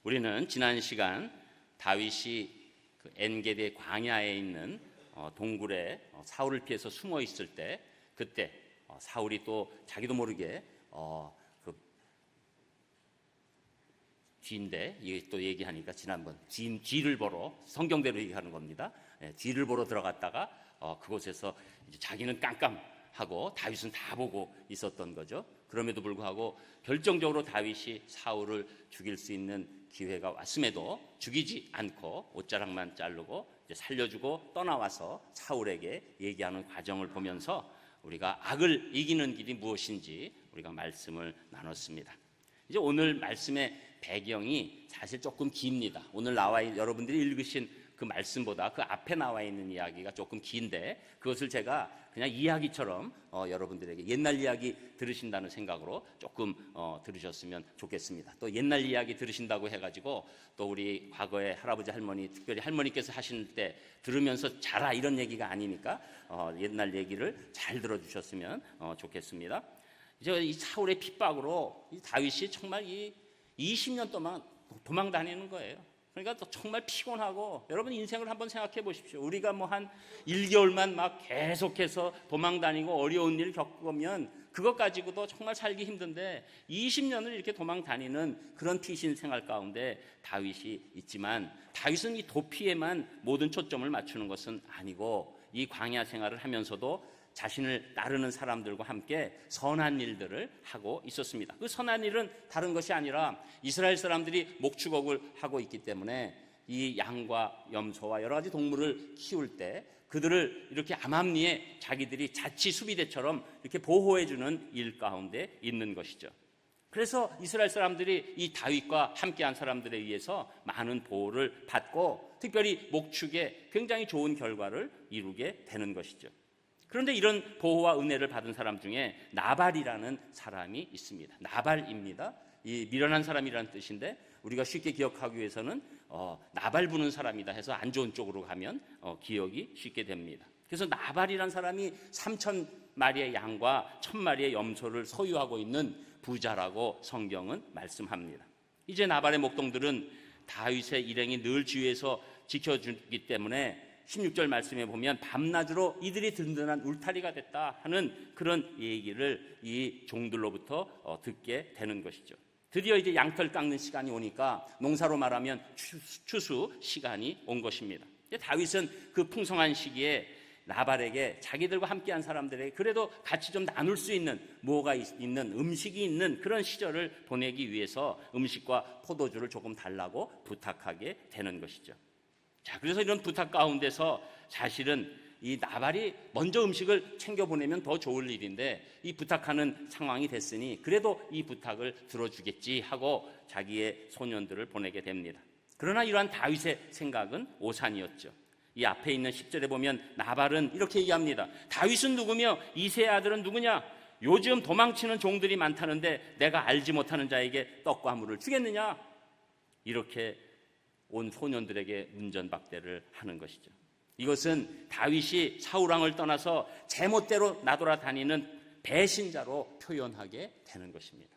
우리는 지난 시간 다윗이 그 엔게디 광야에 있는 동굴에 사울을 피해서 숨어 있을 때, 그때 사울이 또 자기도 모르게 그 뒤인데, 이게 또 얘기하니까 지난번 뒤를 보러, 성경대로 얘기하는 겁니다. 뒤를 보러 들어갔다가 그곳에서 이제 자기는 깜깜하고 다윗은 다 보고 있었던 거죠. 그럼에도 불구하고 결정적으로 다윗이 사울을 죽일 수 있는 기회가 왔음에도 죽이지 않고 옷자락만 자르고 이제 살려주고 떠나와서 사울에게 얘기하는 과정을 보면서 우리가 악을 이기는 길이 무엇인지 우리가 말씀을 나눴습니다. 이제 오늘 말씀의 배경이 사실 조금 깁니다. 오늘 여러분들이 읽으신 그 말씀보다 그 앞에 나와 있는 이야기가 조금 긴데, 그것을 제가 그냥 이야기처럼 여러분들에게 옛날 이야기 들으신다는 생각으로 조금 들으셨으면 좋겠습니다. 또 옛날 이야기 들으신다고 해가지고 또 우리 과거에 할아버지 할머니, 특별히 할머니께서 하실 때 들으면서 자라 이런 얘기가 아니니까 옛날 얘기를 잘 들어주셨으면 좋겠습니다. 이제 이 사울의 핍박으로 이 다윗이 정말 이 20년 동안 도망 다니는 거예요. 그러니까 또 정말 피곤하고, 여러분 인생을 한번 생각해 보십시오. 우리가 뭐 한 1개월만 막 계속해서 도망 다니고 어려운 일 겪으면 그것 가지고도 정말 살기 힘든데 20년을 이렇게 도망 다니는 그런 피신 생활 가운데 다윗이 있지만, 다윗은 이 도피에만 모든 초점을 맞추는 것은 아니고 이 광야 생활을 하면서도 자신을 따르는 사람들과 함께 선한 일들을 하고 있었습니다. 그 선한 일은 다른 것이 아니라 이스라엘 사람들이 목축업을 하고 있기 때문에 이 양과 염소와 여러 가지 동물을 키울 때 그들을 이렇게 암암리에 자기들이 자치 수비대처럼 이렇게 보호해주는 일 가운데 있는 것이죠. 그래서 이스라엘 사람들이 이 다윗과 함께한 사람들에 의해서 많은 보호를 받고 특별히 목축에 굉장히 좋은 결과를 이루게 되는 것이죠. 그런데 이런 보호와 은혜를 받은 사람 중에 나발이라는 사람이 있습니다. 나발입니다. 이 미련한 사람이라는 뜻인데 우리가 쉽게 기억하기 위해서는 나발 부는 사람이다 해서 안 좋은 쪽으로 가면 기억이 쉽게 됩니다. 그래서 나발이라는 사람이 3,000마리의 양과 1,000마리의 염소를 소유하고 있는 부자라고 성경은 말씀합니다. 이제 나발의 목동들은 다윗의 일행이 늘 주위에서 지켜주기 때문에 16절 말씀에 보면 밤낮으로 이들이 든든한 울타리가 됐다 하는 그런 얘기를 이 종들로부터 듣게 되는 것이죠. 드디어 이제 양털 깎는 시간이 오니까 농사로 말하면 추수 시간이 온 것입니다. 다윗은 그 풍성한 시기에 나발에게 자기들과 함께한 사람들에게 그래도 같이 좀 나눌 수 있는 뭐가 있는 음식이 있는 그런 시절을 보내기 위해서 음식과 포도주를 조금 달라고 부탁하게 되는 것이죠. 자, 그래서 이런 부탁 가운데서 사실은 이 나발이 먼저 음식을 챙겨보내면 더 좋을 일인데 이 부탁하는 상황이 됐으니 그래도 이 부탁을 들어주겠지 하고 자기의 소년들을 보내게 됩니다. 그러나 이러한 다윗의 생각은 오산이었죠. 이 앞에 있는 10절에 보면 나발은 이렇게 얘기합니다. 다윗은 누구며 이새의 아들은 누구냐? 요즘 도망치는 종들이 많다는데 내가 알지 못하는 자에게 떡과 물을 주겠느냐? 이렇게 온 소년들에게 운전박대를 하는 것이죠. 이것은 다윗이 사울왕을 떠나서 제멋대로 나돌아다니는 배신자로 표현하게 되는 것입니다.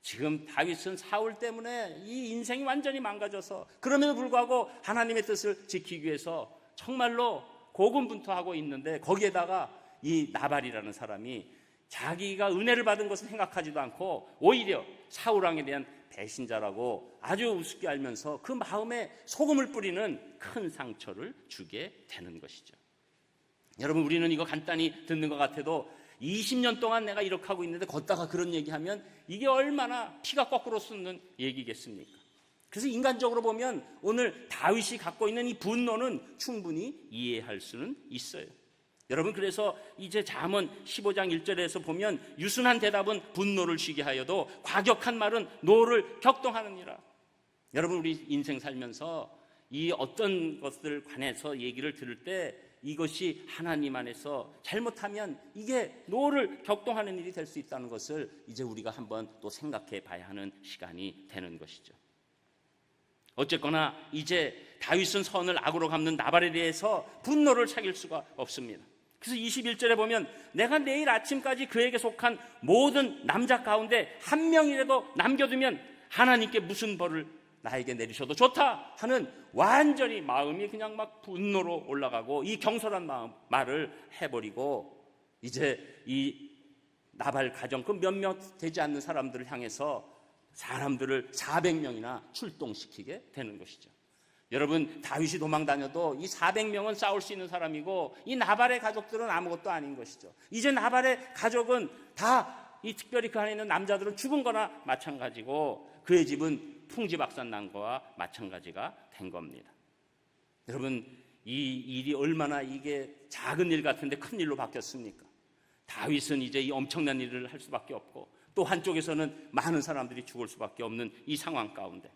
지금 다윗은 사울 때문에 이 인생이 완전히 망가져서 그럼에도 불구하고 하나님의 뜻을 지키기 위해서 정말로 고군분투하고 있는데 거기에다가 이 나발이라는 사람이 자기가 은혜를 받은 것을 생각하지도 않고 오히려 사울왕에 대한 배신자라고 아주 우습게 알면서 그 마음에 소금을 뿌리는 큰 상처를 주게 되는 것이죠. 여러분, 우리는 이거 간단히 듣는 것 같아도 20년 동안 내가 이렇게 하고 있는데 걷다가 그런 얘기하면 이게 얼마나 피가 거꾸로 솟는 얘기겠습니까? 그래서 인간적으로 보면 오늘 다윗이 갖고 있는 이 분노는 충분히 이해할 수는 있어요. 여러분, 그래서 이제 잠언 15장 1절에서 보면 유순한 대답은 분노를 쉬게 하여도 과격한 말은 노를 격동하느니라. 여러분, 우리 인생 살면서 이 어떤 것들 관해서 얘기를 들을 때 이것이 하나님 안에서 잘못하면 이게 노를 격동하는 일이 될 수 있다는 것을 이제 우리가 한번 또 생각해 봐야 하는 시간이 되는 것이죠. 어쨌거나 이제 다윗은 선을 악으로 갚는 나발에 대해서 분노를 차길 수가 없습니다. 그래서 21절에 보면 내가 내일 아침까지 그에게 속한 모든 남자 가운데 한 명이라도 남겨두면 하나님께 무슨 벌을 나에게 내리셔도 좋다 하는 완전히 마음이 그냥 막 분노로 올라가고 이 경솔한 말을 해버리고 이제 이 나발 가정 그 몇몇 되지 않는 사람들을 향해서 사람들을 400명이나 출동시키게 되는 것이죠. 여러분, 다윗이 도망다녀도 이 400명은 싸울 수 있는 사람이고 이 나발의 가족들은 아무것도 아닌 것이죠. 이제 나발의 가족은 다 이 특별히 그 안에 있는 남자들은 죽은 거나 마찬가지고 그의 집은 풍지박산난 거와 마찬가지가 된 겁니다. 여러분, 이 일이 얼마나 이게 작은 일 같은데 큰 일로 바뀌었습니까? 다윗은 이제 이 엄청난 일을 할 수밖에 없고 또 한쪽에서는 많은 사람들이 죽을 수밖에 없는 이 상황 가운데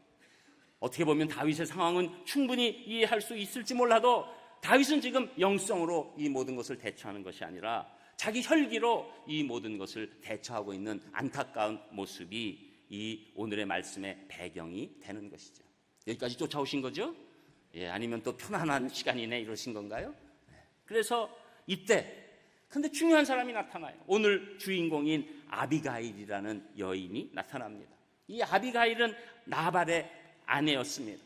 어떻게 보면 다윗의 상황은 충분히 이해할 수 있을지 몰라도 다윗은 지금 영성으로 이 모든 것을 대처하는 것이 아니라 자기 혈기로 이 모든 것을 대처하고 있는 안타까운 모습이 이 오늘의 말씀의 배경이 되는 것이죠. 여기까지 쫓아오신 거죠? 예, 아니면 또 편안한 시간이네 이러신 건가요? 그래서 이때 근데 중요한 사람이 나타나요. 오늘 주인공인 아비가일이라는 여인이 나타납니다. 이 아비가일은 나발의 아내였습니다.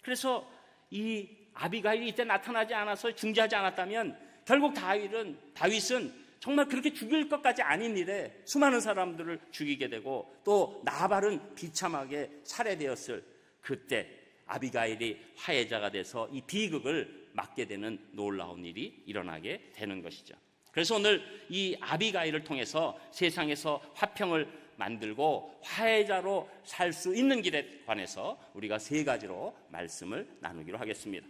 그래서 이 아비가일이 이때 나타나지 않아서 중지하지 않았다면 결국 다윗은 정말 그렇게 죽일 것까지 아닌 일에 수많은 사람들을 죽이게 되고 또 나발은 비참하게 살해되었을 그때 아비가일이 화해자가 돼서 이 비극을 막게 되는 놀라운 일이 일어나게 되는 것이죠. 그래서 오늘 이 아비가일을 통해서 세상에서 화평을 만들고 화해자로 살 수 있는 길에 관해서 우리가 세 가지로 말씀을 나누기로 하겠습니다.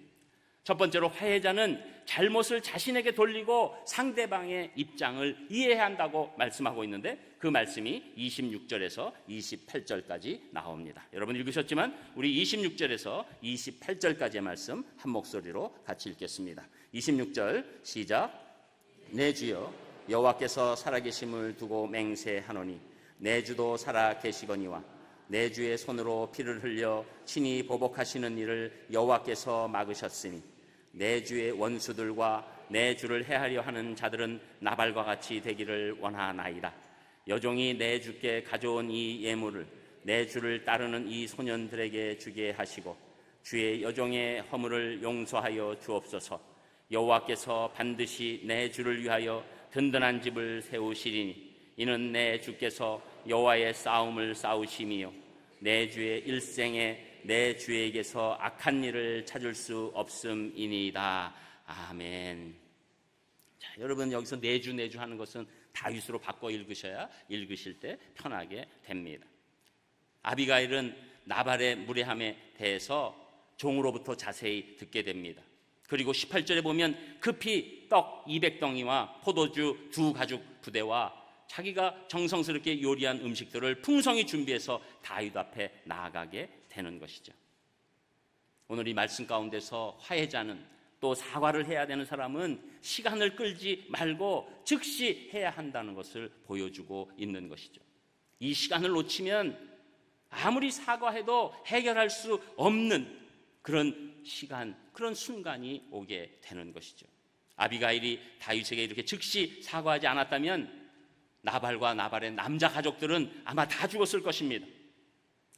첫 번째로 화해자는 잘못을 자신에게 돌리고 상대방의 입장을 이해해야 한다고 말씀하고 있는데 그 말씀이 26절에서 28절까지 나옵니다. 여러분 읽으셨지만 우리 26절에서 28절까지의 말씀 한 목소리로 같이 읽겠습니다. 26절 시작. 내 주여 여호와께서 살아계심을 두고 맹세하노니 내 주도 살아계시거니와 내 주의 손으로 피를 흘려 친히 보복하시는 일을 여호와께서 막으셨으니 내 주의 원수들과 내 주를 해하려 하는 자들은 나발과 같이 되기를 원하나이다. 여종이 내 주께 가져온 이 예물을 내 주를 따르는 이 소년들에게 주게 하시고 주의 여종의 허물을 용서하여 주옵소서. 여호와께서 반드시 내 주를 위하여 든든한 집을 세우시리니 이는 내 주께서 여호와의 싸움을 싸우심이요 내 주의 일생에 내 주에게서 악한 일을 찾을 수 없음이니이다. 아멘. 자, 여러분 여기서 내주 하는 것은 다윗으로 바꿔 읽으셔야 읽으실 때 편하게 됩니다. 아비가일은 나발의 무례함에 대해서 종으로부터 자세히 듣게 됩니다. 그리고 18절에 보면 급히 떡 200덩이와 포도주 2가죽 부대와 자기가 정성스럽게 요리한 음식들을 풍성히 준비해서 다윗 앞에 나아가게 되는 것이죠. 오늘 이 말씀 가운데서 화해자는 또 사과를 해야 되는 사람은 시간을 끌지 말고 즉시 해야 한다는 것을 보여주고 있는 것이죠. 이 시간을 놓치면 아무리 사과해도 해결할 수 없는 그런 시간, 그런 순간이 오게 되는 것이죠. 아비가일이 다윗에게 이렇게 즉시 사과하지 않았다면 나발과 나발의 남자 가족들은 아마 다 죽었을 것입니다.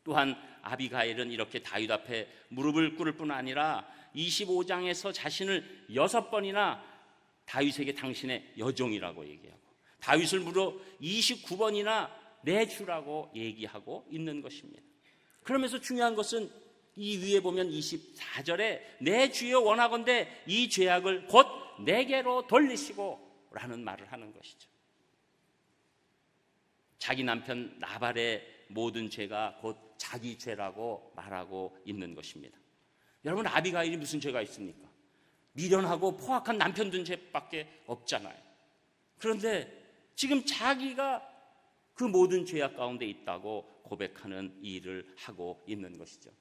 또한 아비가일은 이렇게 다윗 앞에 무릎을 꿇을 뿐 아니라 25장에서 자신을 6번이나 다윗에게 당신의 여종이라고 얘기하고 다윗을 무려 29번이나 내 주라고 얘기하고 있는 것입니다. 그러면서 중요한 것은 이 위에 보면 24절에 내 주여 원하건대 이 죄악을 곧 내게로 돌리시고 라는 말을 하는 것이죠. 자기 남편 나발의 모든 죄가 곧 자기 죄라고 말하고 있는 것입니다. 여러분 아비가일이 무슨 죄가 있습니까? 미련하고 포악한 남편 둔 죄밖에 없잖아요. 그런데 지금 자기가 그 모든 죄악 가운데 있다고 고백하는 일을 하고 있는 것이죠.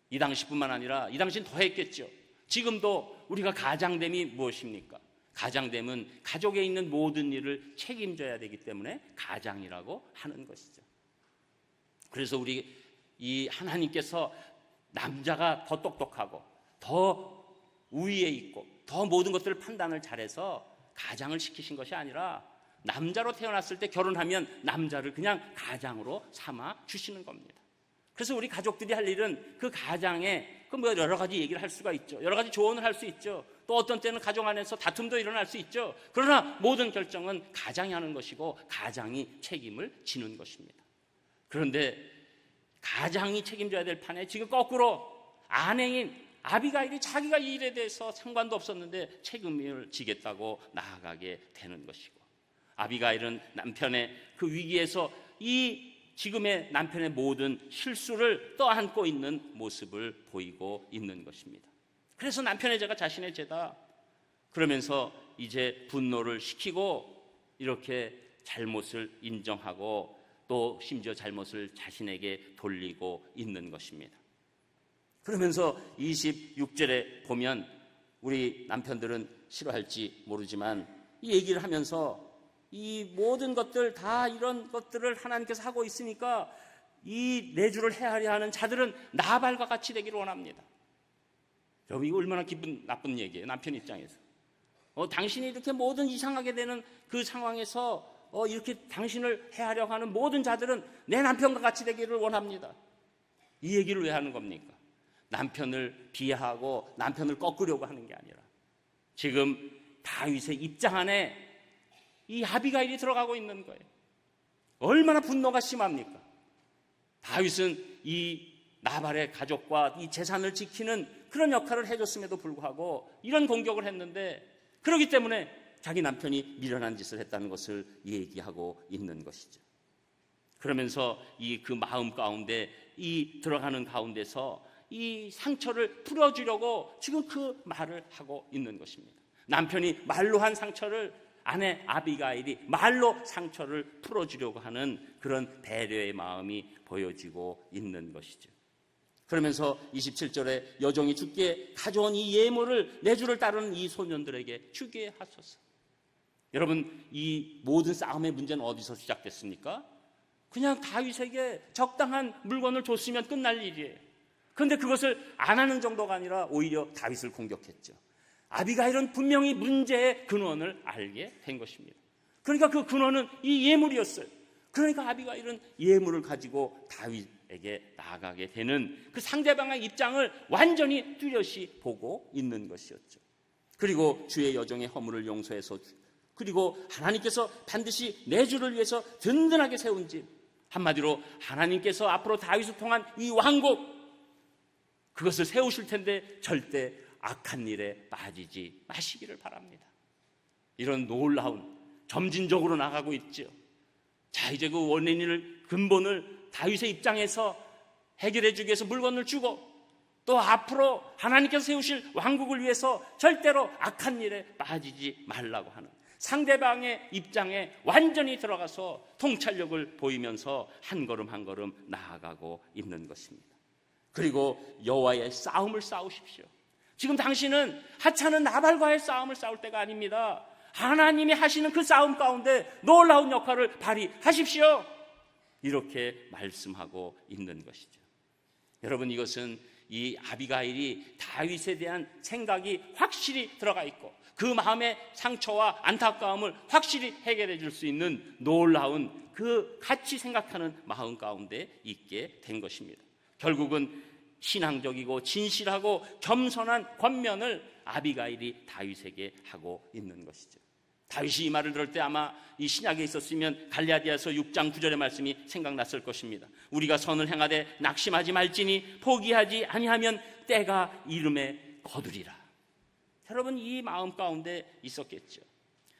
이 당시뿐만 아니라 이 당시는 더 했겠죠. 지금도 우리가 가장됨이 무엇입니까? 가장됨은 가족에 있는 모든 일을 책임져야 되기 때문에 가장이라고 하는 것이죠. 그래서 우리 이 하나님께서 남자가 더 똑똑하고 더 우위에 있고 더 모든 것들을 판단을 잘해서 가장을 시키신 것이 아니라 남자로 태어났을 때 결혼하면 남자를 그냥 가장으로 삼아 주시는 겁니다. 그래서 우리 가족들이 할 일은 그 가장에 뭐 여러 가지 얘기를 할 수가 있죠. 여러 가지 조언을 할 수 있죠. 또 어떤 때는 가정 안에서 다툼도 일어날 수 있죠. 그러나 모든 결정은 가장이 하는 것이고 가장이 책임을 지는 것입니다. 그런데 가장이 책임져야 될 판에 지금 거꾸로 아내인 아비가일이 자기가 이 일에 대해서 상관도 없었는데 책임을 지겠다고 나아가게 되는 것이고, 아비가일은 남편의 그 위기에서 이 지금의 남편의 모든 실수를 떠안고 있는 모습을 보이고 있는 것입니다. 그래서 남편의 죄가 자신의 죄다 그러면서 이제 분노를 식히고 이렇게 잘못을 인정하고 또 심지어 잘못을 자신에게 돌리고 있는 것입니다. 그러면서 26절에 보면 우리 남편들은 싫어할지 모르지만 이 얘기를 하면서 이 모든 것들 다 이런 것들을 하나님께서 하고 있으니까 이 내주를 헤아려 하는 자들은 나발과 같이 되기를 원합니다. 여러분, 이거 얼마나 기분 나쁜 얘기예요. 남편 입장에서 당신이 이렇게 모든 이상하게 되는 그 상황에서 이렇게 당신을 헤아려 하는 모든 자들은 내 남편과 같이 되기를 원합니다. 이 얘기를 왜 하는 겁니까? 남편을 비하하고 남편을 꺾으려고 하는 게 아니라 지금 다윗의 입장 안에 이 아비가일이 들어가고 있는 거예요. 얼마나 분노가 심합니까? 다윗은 이 나발의 가족과 이 재산을 지키는 그런 역할을 해줬음에도 불구하고 이런 공격을 했는데, 그렇기 때문에 자기 남편이 미련한 짓을 했다는 것을 얘기하고 있는 것이죠. 그러면서 이 그 마음 가운데 이 들어가는 가운데서 이 상처를 풀어주려고 지금 그 말을 하고 있는 것입니다. 남편이 말로 한 상처를 아내 아비가일이 말로 상처를 풀어주려고 하는 그런 배려의 마음이 보여지고 있는 것이죠. 그러면서 27절에 여종이 주께 가져온 이 예물을 내 주를 따르는 이 소년들에게 주게 하소서. 여러분, 이 모든 싸움의 문제는 어디서 시작됐습니까? 그냥 다윗에게 적당한 물건을 줬으면 끝날 일이에요. 그런데 그것을 안 하는 정도가 아니라 오히려 다윗을 공격했죠. 아비가일은 분명히 문제의 근원을 알게 된 것입니다. 그러니까 그 근원은 이 예물이었어요. 그러니까 아비가일은 예물을 가지고 다윗에게 나아가게 되는 그 상대방의 입장을 완전히 뚜렷이 보고 있는 것이었죠. 그리고 주의 여종의 허물을 용서해서 그리고 하나님께서 반드시 내 주를 위해서 든든하게 세운 집, 한마디로 하나님께서 앞으로 다윗을 통한 이 왕국, 그것을 세우실 텐데 절대 악한 일에 빠지지 마시기를 바랍니다. 이런 놀라운, 점진적으로 나가고 있죠. 자, 이제 그 원인을, 근본을 다윗의 입장에서 해결해 주기 위해서 물건을 주고 또 앞으로 하나님께서 세우실 왕국을 위해서 절대로 악한 일에 빠지지 말라고 하는 상대방의 입장에 완전히 들어가서 통찰력을 보이면서 한 걸음 한 걸음 나아가고 있는 것입니다. 그리고 여호와의 싸움을 싸우십시오. 지금 당신은 하찮은 나발과의 싸움을 싸울 때가 아닙니다. 하나님이 하시는 그 싸움 가운데 놀라운 역할을 발휘하십시오. 이렇게 말씀하고 있는 것이죠. 여러분, 이것은 이 아비가일이 다윗에 대한 생각이 확실히 들어가 있고 그 마음의 상처와 안타까움을 확실히 해결해 줄 수 있는 놀라운 그 같이 생각하는 마음 가운데 있게 된 것입니다. 결국은 신앙적이고 진실하고 겸손한 권면을 아비가일이 다윗에게 하고 있는 것이죠. 다윗이 이 말을 들을 때 아마 이 신약에 있었으면 갈라디아서 6장 9절의 말씀이 생각났을 것입니다. 우리가 선을 행하되 낙심하지 말지니 포기하지 아니하면 때가 이름에 거두리라. 여러분, 이 마음 가운데 있었겠죠.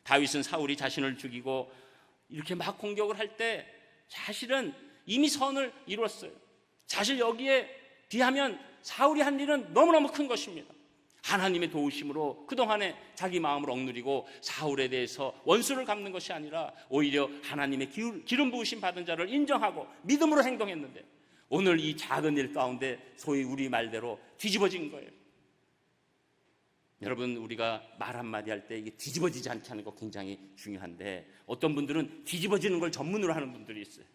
다윗은 사울이 자신을 죽이고 이렇게 막 공격을 할 때 사실은 이미 선을 이뤘어요. 사실 여기에 비하면 사울이 한 일은 너무너무 큰 것입니다. 하나님의 도우심으로 그동안에 자기 마음을 억누리고 사울에 대해서 원수를 갚는 것이 아니라 오히려 하나님의 기름 부으심 받은 자를 인정하고 믿음으로 행동했는데 오늘 이 작은 일 가운데 소위 우리 말대로 뒤집어진 거예요. 여러분, 우리가 말 한마디 할 때 이게 뒤집어지지 않게 하는 거 굉장히 중요한데 어떤 분들은 뒤집어지는 걸 전문으로 하는 분들이 있어요.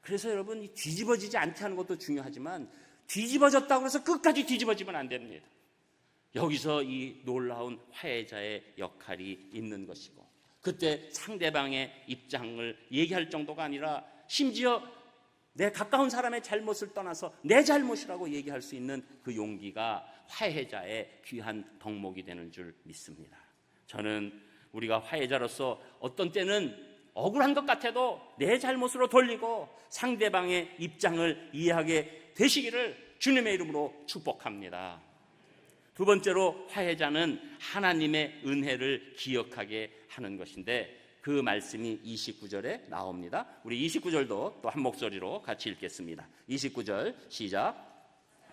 그래서 여러분, 이 뒤집어지지 않게 하는 것도 중요하지만 뒤집어졌다고 해서 끝까지 뒤집어지면 안 됩니다. 여기서 이 놀라운 화해자의 역할이 있는 것이고 그때 상대방의 입장을 얘기할 정도가 아니라 심지어 내 가까운 사람의 잘못을 떠나서 내 잘못이라고 얘기할 수 있는 그 용기가 화해자의 귀한 덕목이 되는 줄 믿습니다. 저는 우리가 화해자로서 어떤 때는 억울한 것 같아도 내 잘못으로 돌리고 상대방의 입장을 이해하게 되시기를 주님의 이름으로 축복합니다. 두 번째로 화해자는 하나님의 은혜를 기억하게 하는 것인데 그 말씀이 29절에 나옵니다. 우리 29절도 또 한 목소리로 같이 읽겠습니다. 29절 시작.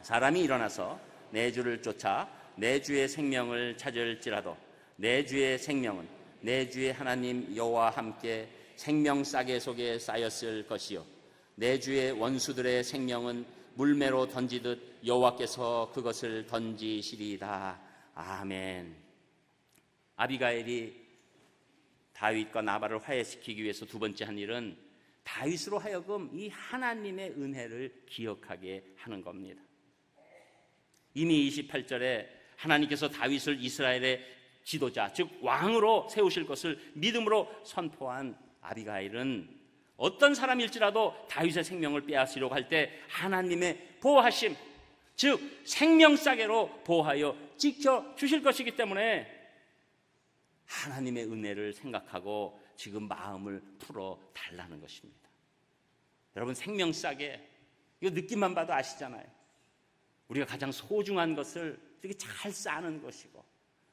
사람이 일어나서 내 주를 쫓아 내 주의 생명을 찾을지라도 내 주의 생명은 내 주의 하나님 여호와와 함께 생명 싸개 속에 쌓였을 것이요 내 주의 원수들의 생명은 물매로 던지듯 여호와께서 그것을 던지시리이다. 아멘. 아비가일이 다윗과 나발을 화해시키기 위해서 두 번째 한 일은 다윗으로 하여금 이 하나님의 은혜를 기억하게 하는 겁니다. 이미 28절에 하나님께서 다윗을 이스라엘의 지도자, 즉 왕으로 세우실 것을 믿음으로 선포한 아비가일은 어떤 사람일지라도 다윗의 생명을 빼앗으려고 할 때 하나님의 보호하심, 즉 생명싸개로 보호하여 지켜주실 것이기 때문에 하나님의 은혜를 생각하고 지금 마음을 풀어달라는 것입니다. 여러분, 생명싸개, 이거 느낌만 봐도 아시잖아요. 우리가 가장 소중한 것을 이렇게 잘 싸는 것이고,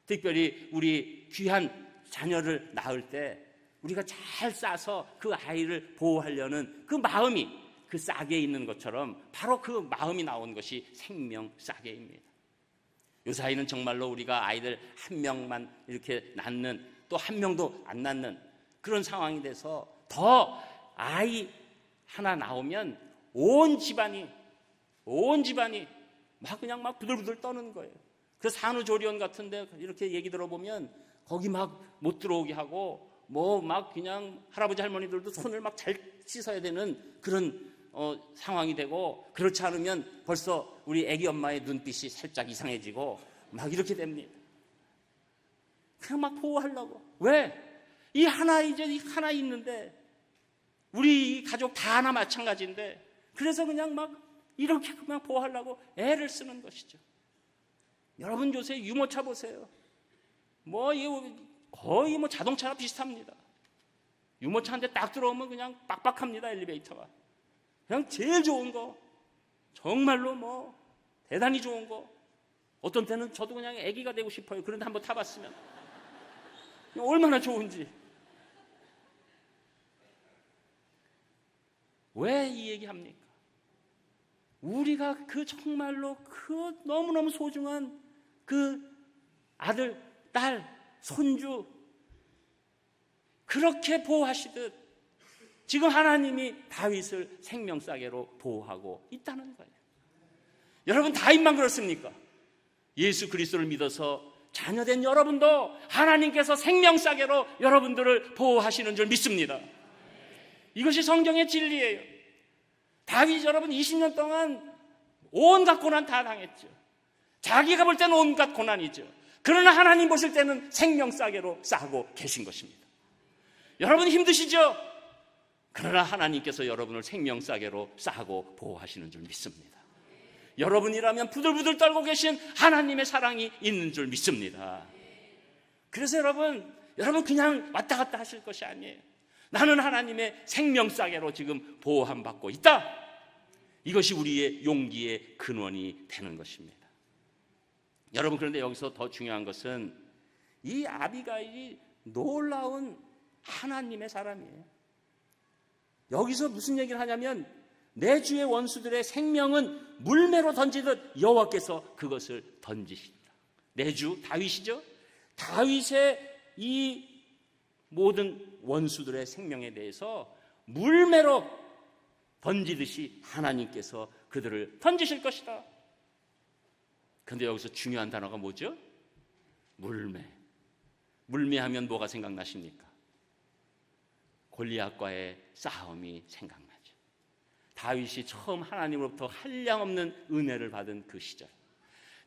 특별히 우리 귀한 자녀를 낳을 때 우리가 잘 싸서 그 아이를 보호하려는 그 마음이 그 싹에 있는 것처럼 바로 그 마음이 나온 것이 생명싸개입니다. 요사이는 정말로 우리가 아이들 한 명만 이렇게 낳는, 또 한 명도 안 낳는 그런 상황이 돼서 더 아이 하나 나오면 온 집안이 막 그냥 막 부들부들 떠는 거예요. 그 산후조리원 같은데 이렇게 얘기 들어보면 거기 막 못 들어오게 하고 뭐 막 그냥 할아버지 할머니들도 손을 막 잘 씻어야 되는 그런 상황이 되고, 그렇지 않으면 벌써 우리 애기 엄마의 눈빛이 살짝 이상해지고 막 이렇게 됩니다. 그냥 막 보호하려고. 왜? 이 하나 있는데 우리 가족 다 하나 마찬가지인데, 그래서 그냥 막 이렇게 그냥 보호하려고 애를 쓰는 것이죠. 여러분 요새 유모차 보세요. 거의 자동차와 비슷합니다. 유모차 한 대 딱 들어오면 그냥 빡빡합니다. 엘리베이터가. 그냥 제일 좋은 거, 정말로 대단히 좋은 거. 어떤 때는 저도 그냥 애기가 되고 싶어요. 그런데 한번 타봤으면 얼마나 좋은지. 왜 이 얘기합니까? 우리가 정말로 너무너무 소중한 아들, 딸, 손주 그렇게 보호하시듯 지금 하나님이 다윗을 생명싸개로 보호하고 있다는 거예요. 여러분, 다윗만 그렇습니까? 예수 그리스도를 믿어서 자녀된 여러분도 하나님께서 생명싸개로 여러분들을 보호하시는 줄 믿습니다. 이것이 성경의 진리예요. 다윗 여러분 20년 동안 온갖 고난 다 당했죠. 자기가 볼 때는 온갖 고난이죠. 그러나 하나님 보실 때는 생명싸개로 싸고 계신 것입니다. 여러분 힘드시죠? 그러나 하나님께서 여러분을 생명싸개로 싸고 보호하시는 줄 믿습니다. 여러분이라면 부들부들 떨고 계신 하나님의 사랑이 있는 줄 믿습니다. 그래서 여러분 그냥 왔다 갔다 하실 것이 아니에요. 나는 하나님의 생명싸개로 지금 보호함 받고 있다. 이것이 우리의 용기의 근원이 되는 것입니다. 여러분, 그런데 여기서 더 중요한 것은 이 아비가일이 놀라운 하나님의 사람이에요. 여기서 무슨 얘기를 하냐면 내 주의 원수들의 생명은 물매로 던지듯 여호와께서 그것을 던지신다. 내 주 다윗이죠. 다윗의 이 모든 원수들의 생명에 대해서 물매로 던지듯이 하나님께서 그들을 던지실 것이다. 그런데 여기서 중요한 단어가 뭐죠? 물매. 물매하면 뭐가 생각나십니까? 골리앗과의 싸움이 생각나죠. 다윗이 처음 하나님으로부터 한량없는 은혜를 받은 그 시절,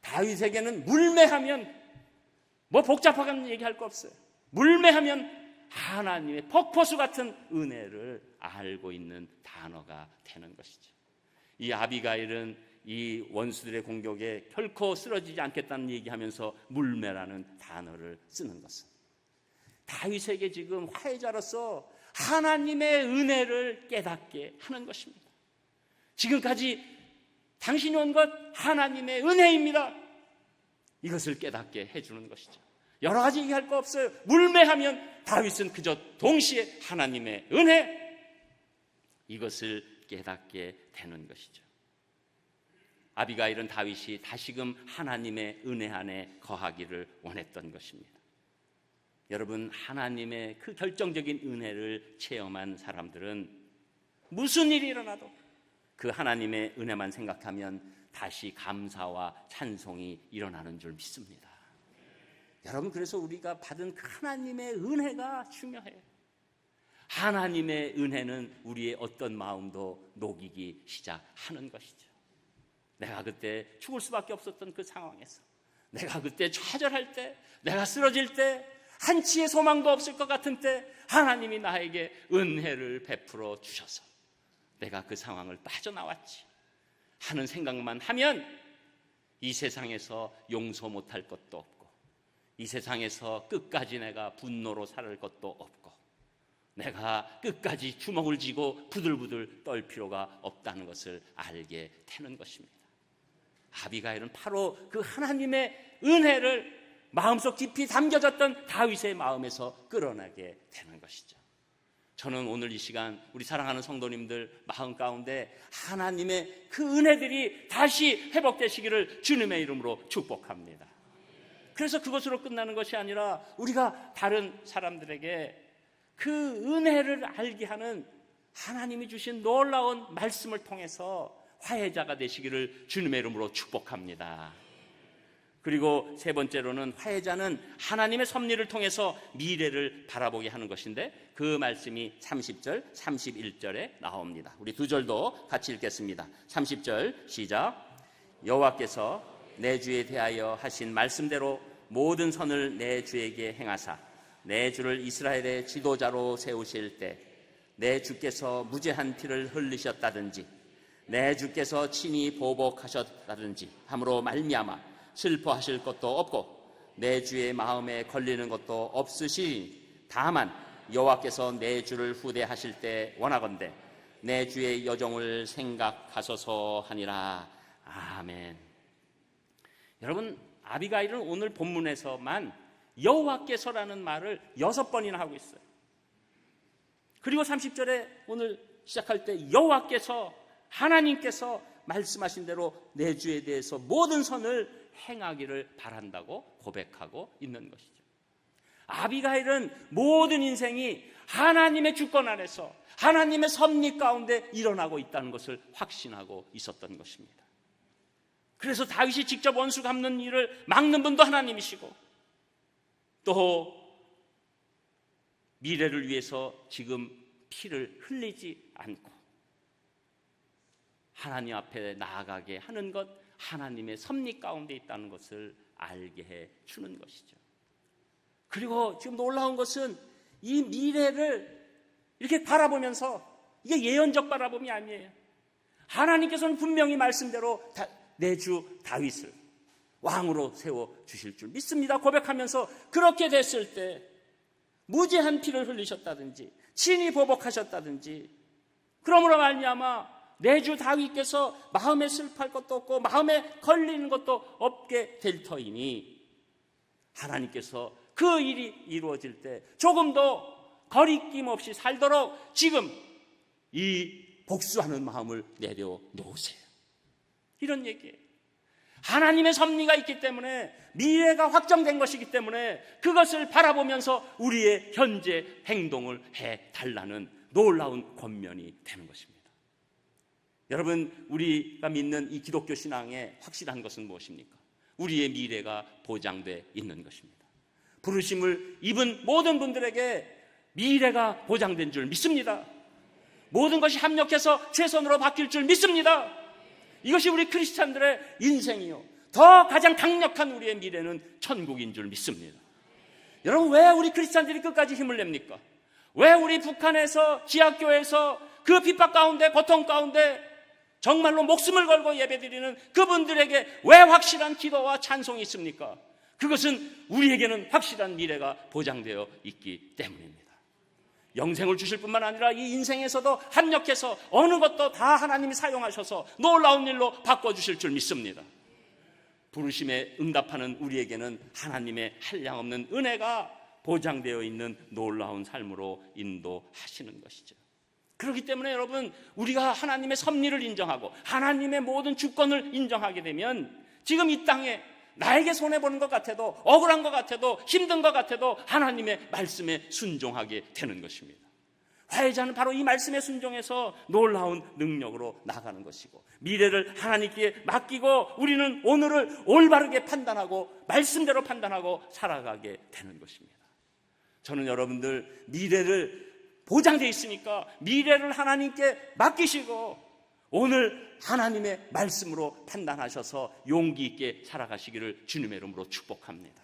다윗에게는 물매하면 복잡하게 얘기할 거 없어요. 물매하면 하나님의 폭포수 같은 은혜를 알고 있는 단어가 되는 것이죠. 이 아비가일은 이 원수들의 공격에 결코 쓰러지지 않겠다는 얘기하면서 물매라는 단어를 쓰는 것은 다윗에게 지금 화해자로서 하나님의 은혜를 깨닫게 하는 것입니다. 지금까지 당신이 온 것 하나님의 은혜입니다. 이것을 깨닫게 해주는 것이죠. 여러 가지 얘기할 거 없어요. 물매하면 다윗은 그저 동시에 하나님의 은혜, 이것을 깨닫게 되는 것이죠. 아비가일은 다윗이 다시금 하나님의 은혜 안에 거하기를 원했던 것입니다. 여러분, 하나님의 그 결정적인 은혜를 체험한 사람들은 무슨 일이 일어나도 그 하나님의 은혜만 생각하면 다시 감사와 찬송이 일어나는 줄 믿습니다. 여러분, 그래서 우리가 받은 그 하나님의 은혜가 중요해요. 하나님의 은혜는 우리의 어떤 마음도 녹이기 시작하는 것이죠. 내가 그때 죽을 수밖에 없었던 그 상황에서, 내가 그때 좌절할 때, 내가 쓰러질 때, 한치의 소망도 없을 것 같은 때 하나님이 나에게 은혜를 베풀어 주셔서 내가 그 상황을 빠져나왔지 하는 생각만 하면 이 세상에서 용서 못할 것도 없고, 이 세상에서 끝까지 내가 분노로 살 것도 없고, 내가 끝까지 주먹을 쥐고 부들부들 떨 필요가 없다는 것을 알게 되는 것입니다. 아비가일은 바로 그 하나님의 은혜를 마음속 깊이 담겨졌던 다윗의 마음에서 끌어내게 되는 것이죠. 저는 오늘 이 시간 우리 사랑하는 성도님들 마음 가운데 하나님의 그 은혜들이 다시 회복되시기를 주님의 이름으로 축복합니다. 그래서 그것으로 끝나는 것이 아니라 우리가 다른 사람들에게 그 은혜를 알게 하는 하나님이 주신 놀라운 말씀을 통해서 화해자가 되시기를 주님의 이름으로 축복합니다. 그리고 세 번째로는 화해자는 하나님의 섭리를 통해서 미래를 바라보게 하는 것인데 그 말씀이 30절, 31절에 나옵니다. 우리 두 절도 같이 읽겠습니다. 30절 시작. 여호와께서 내 주에 대하여 하신 말씀대로 모든 선을 내 주에게 행하사 내 주를 이스라엘의 지도자로 세우실 때 내 주께서 무죄한 피를 흘리셨다든지 내 주께서 친히 보복하셨다든지 함으로 말미암아 슬퍼하실 것도 없고 내 주의 마음에 걸리는 것도 없으시니 다만 여호와께서 내 주를 후대하실 때 원하건대 내 주의 여종을 생각하소서 하니라. 아멘. 여러분, 아비가일은 오늘 본문에서만 여호와께서라는 말을 6번이나 하고 있어요. 그리고 30절에 오늘 시작할 때 여호와께서, 하나님께서 말씀하신 대로 내 주에 대해서 모든 선을 행하기를 바란다고 고백하고 있는 것이죠. 아비가일은 모든 인생이 하나님의 주권 안에서 하나님의 섭리 가운데 일어나고 있다는 것을 확신하고 있었던 것입니다. 그래서 다윗이 직접 원수 갚는 일을 막는 분도 하나님이시고 또 미래를 위해서 지금 피를 흘리지 않고 하나님 앞에 나아가게 하는 것, 하나님의 섭리 가운데 있다는 것을 알게 해 주는 것이죠. 그리고 지금 놀라운 것은 이 미래를 이렇게 바라보면서 이게 예언적 바라봄이 아니에요. 하나님께서는 분명히 말씀대로 내 주 다윗을 왕으로 세워 주실 줄 믿습니다 고백하면서 그렇게 됐을 때 무죄한 피를 흘리셨다든지 친히 보복하셨다든지 그러므로 말미암아 내 주 다윗께서 마음에 슬퍼할 것도 없고 마음에 걸리는 것도 없게 될 터이니 하나님께서 그 일이 이루어질 때 조금도 거리낌 없이 살도록 지금 이 복수하는 마음을 내려놓으세요. 이런 얘기예요. 하나님의 섭리가 있기 때문에 미래가 확정된 것이기 때문에 그것을 바라보면서 우리의 현재 행동을 해달라는 놀라운 권면이 되는 것입니다. 여러분, 우리가 믿는 이 기독교 신앙의 확실한 것은 무엇입니까? 우리의 미래가 보장되어 있는 것입니다. 부르심을 입은 모든 분들에게 미래가 보장된 줄 믿습니다. 모든 것이 합력해서 최선으로 바뀔 줄 믿습니다. 이것이 우리 크리스찬들의 인생이요, 더 가장 강력한 우리의 미래는 천국인 줄 믿습니다. 여러분, 왜 우리 크리스찬들이 끝까지 힘을 냅니까? 왜 우리 북한에서 지하교회에서 그 핍박 가운데 고통 가운데 정말로 목숨을 걸고 예배드리는 그분들에게 왜 확실한 기도와 찬송이 있습니까? 그것은 우리에게는 확실한 미래가 보장되어 있기 때문입니다. 영생을 주실 뿐만 아니라 이 인생에서도 합력해서 어느 것도 다 하나님이 사용하셔서 놀라운 일로 바꿔주실 줄 믿습니다. 부르심에 응답하는 우리에게는 하나님의 한량없는 은혜가 보장되어 있는 놀라운 삶으로 인도하시는 것이죠. 그렇기 때문에 여러분, 우리가 하나님의 섭리를 인정하고 하나님의 모든 주권을 인정하게 되면 지금 이 땅에 나에게 손해보는 것 같아도, 억울한 것 같아도, 힘든 것 같아도 하나님의 말씀에 순종하게 되는 것입니다. 화해자는 바로 이 말씀에 순종해서 놀라운 능력으로 나가는 것이고, 미래를 하나님께 맡기고 우리는 오늘을 올바르게 판단하고 말씀대로 판단하고 살아가게 되는 것입니다. 저는 여러분들 미래를 보장되어 있으니까 미래를 하나님께 맡기시고 오늘 하나님의 말씀으로 판단하셔서 용기 있게 살아가시기를 주님의 이름으로 축복합니다.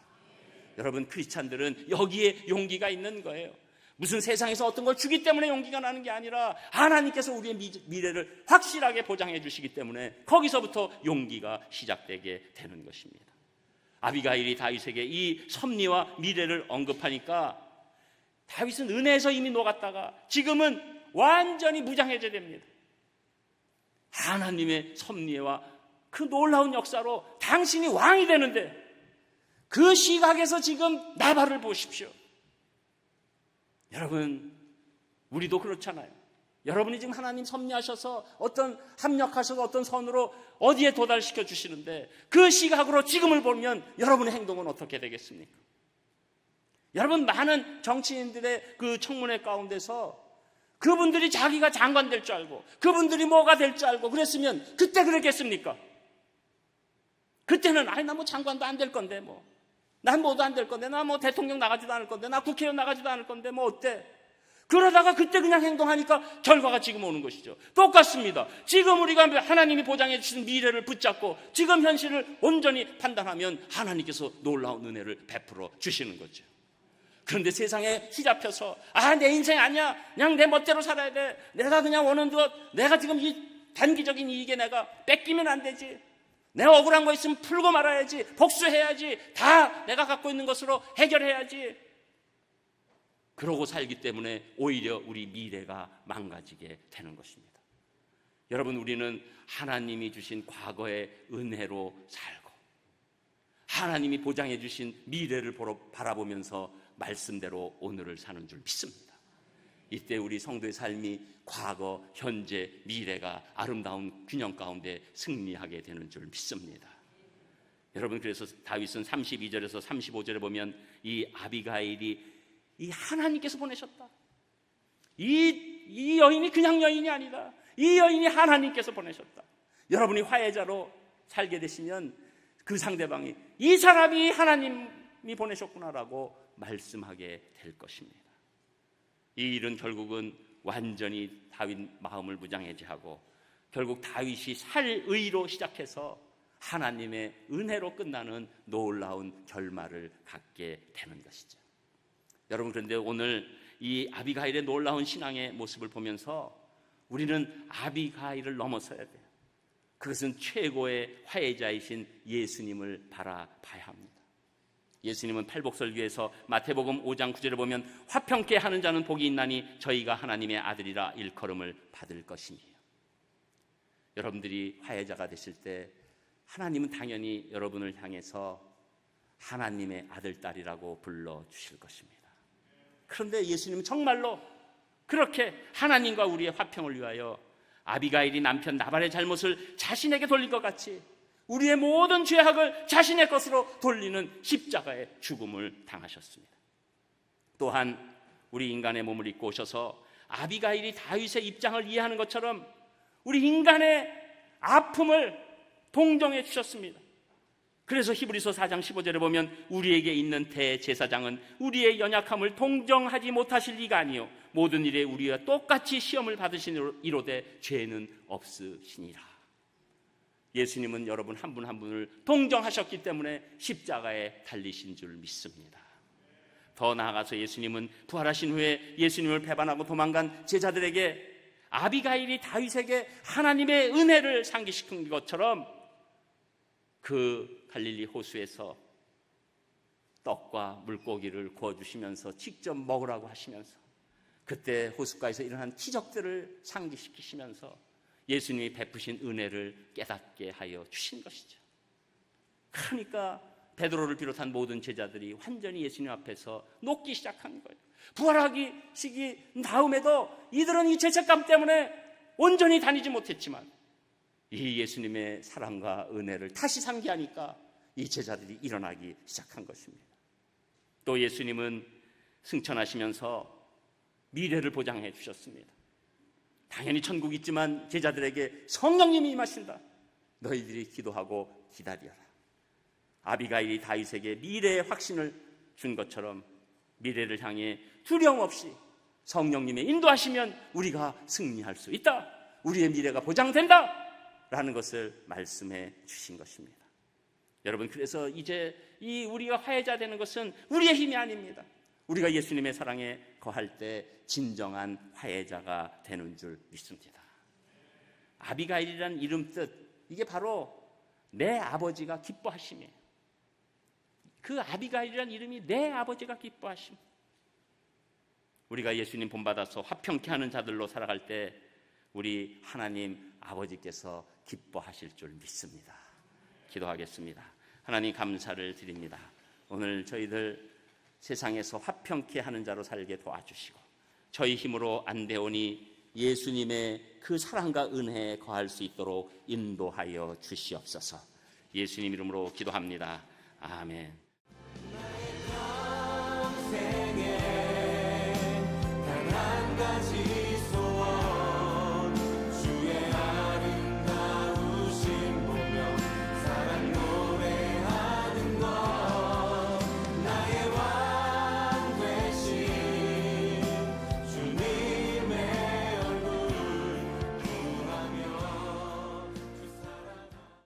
여러분, 크리스찬들은 여기에 용기가 있는 거예요. 무슨 세상에서 어떤 걸 주기 때문에 용기가 나는 게 아니라 하나님께서 우리의 미래를 확실하게 보장해 주시기 때문에 거기서부터 용기가 시작되게 되는 것입니다. 아비가일이 다윗에게 이 섭리와 미래를 언급하니까 다윗은 은혜에서 이미 녹았다가 지금은 완전히 무장해제야 됩니다. 하나님의 섭리와 그 놀라운 역사로 당신이 왕이 되는데 그 시각에서 지금 나발을 보십시오. 여러분, 우리도 그렇잖아요. 여러분이 지금 하나님 섭리하셔서 어떤 합력하셔서 어떤 선으로 어디에 도달시켜 주시는데 그 시각으로 지금을 보면 여러분의 행동은 어떻게 되겠습니까? 여러분, 많은 정치인들의 그 청문회 가운데서 그분들이 자기가 장관 될 줄 알고 그분들이 뭐가 될 줄 알고 그랬으면 그때 그랬겠습니까? 그때는 나 뭐 장관도 안 될 건데 난 뭐도 안 될 건데 나 뭐 대통령 나가지도 않을 건데 나 국회의원 나가지도 않을 건데 뭐 어때? 그러다가 그때 그냥 행동하니까 결과가 지금 오는 것이죠. 똑같습니다. 지금 우리가 하나님이 보장해 주신 미래를 붙잡고 지금 현실을 온전히 판단하면 하나님께서 놀라운 은혜를 베풀어 주시는 거죠. 그런데 세상에 휘잡혀서 내 인생 아니야, 그냥 내 멋대로 살아야 돼, 내가 그냥 원하는 것, 내가 지금 이 단기적인 이익에 내가 뺏기면 안 되지, 내가 억울한 거 있으면 풀고 말아야지, 복수해야지, 다 내가 갖고 있는 것으로 해결해야지, 그러고 살기 때문에 오히려 우리 미래가 망가지게 되는 것입니다. 여러분, 우리는 하나님이 주신 과거의 은혜로 살고 하나님이 보장해 주신 미래를 바라보면서 말씀대로 오늘을 사는 줄 믿습니다. 이때 우리 성도의 삶이 과거, 현재, 미래가 아름다운 균형 가운데 승리하게 되는 줄 믿습니다. 여러분, 그래서 다윗은 32절에서 35절에 보면 이 아비가일이 이 하나님께서 보내셨다, 이 여인이 그냥 여인이 아니다, 이 여인이 하나님께서 보내셨다. 여러분이 화해자로 살게 되시면 그 상대방이 이 사람이 하나님이 보내셨구나라고 말씀하게 될 것입니다. 이 일은 결국은 완전히 다윗 마음을 무장해제하고 결국 다윗이 살의로 시작해서 하나님의 은혜로 끝나는 놀라운 결말을 갖게 되는 것이죠. 여러분, 그런데 오늘 이 아비가일의 놀라운 신앙의 모습을 보면서 우리는 아비가일을 넘어서야 돼요. 그것은 최고의 화해자이신 예수님을 바라봐야 합니다. 예수님은 팔복설교에서 마태복음 5장 9절에 보면 화평케 하는 자는 복이 있나니 저희가 하나님의 아들이라 일컬음을 받을 것이니요. 여러분들이 화해자가 되실 때 하나님은 당연히 여러분을 향해서 하나님의 아들, 딸이라고 불러주실 것입니다. 그런데 예수님은 정말로 그렇게 하나님과 우리의 화평을 위하여 아비가일이 남편 나발의 잘못을 자신에게 돌린 것 같이 우리의 모든 죄악을 자신의 것으로 돌리는 십자가의 죽음을 당하셨습니다. 또한 우리 인간의 몸을 입고 오셔서 아비가일이 다윗의 입장을 이해하는 것처럼 우리 인간의 아픔을 동정해 주셨습니다. 그래서 히브리서 4장 15절에 보면 우리에게 있는 대제사장은 우리의 연약함을 동정하지 못하실 리가 아니요 모든 일에 우리와 똑같이 시험을 받으시니로되 죄는 없으시니라. 예수님은 여러분 한 분 한 분을 동정하셨기 때문에 십자가에 달리신 줄 믿습니다. 더 나아가서 예수님은 부활하신 후에 예수님을 배반하고 도망간 제자들에게 아비가일이 다윗에게 하나님의 은혜를 상기시킨 것처럼 그 갈릴리 호수에서 떡과 물고기를 구워주시면서 직접 먹으라고 하시면서 그때 호숫가에서 일어난 기적들을 상기시키시면서 예수님이 베푸신 은혜를 깨닫게 하여 주신 것이죠. 그러니까 베드로를 비롯한 모든 제자들이 완전히 예수님 앞에서 녹기 시작한 거예요. 부활하기 시기 다음에도 이들은 이 죄책감 때문에 온전히 다니지 못했지만 이 예수님의 사랑과 은혜를 다시 상기하니까 이 제자들이 일어나기 시작한 것입니다. 또 예수님은 승천하시면서 미래를 보장해 주셨습니다. 당연히 천국 있지만 제자들에게 성령님이 임하신다. 너희들이 기도하고 기다려라. 아비가일이 다윗에게 미래의 확신을 준 것처럼 미래를 향해 두려움 없이 성령님의 인도하시면 우리가 승리할 수 있다. 우리의 미래가 보장된다. 라는 것을 말씀해 주신 것입니다. 여러분, 그래서 이제 이 우리가 화해자 되는 것은 우리의 힘이 아닙니다. 우리가 예수님의 사랑에 거할 때 진정한 화해자가 되는 줄 믿습니다. 아비가일이라는 이름 뜻, 이게 바로 내 아버지가 기뻐하심이에요. 그 아비가일이라는 이름이 내 아버지가 기뻐하심. 우리가 예수님 본받아서 화평케 하는 자들로 살아갈 때 우리 하나님 아버지께서 기뻐하실 줄 믿습니다. 기도하겠습니다. 하나님, 감사를 드립니다. 오늘 저희들 세상에서 화평케 하는 자로 살게 도와주시고 저희 힘으로 안 되오니 예수님의 그 사랑과 은혜에 거할 수 있도록 인도하여 주시옵소서. 예수님 이름으로 기도합니다. 아멘.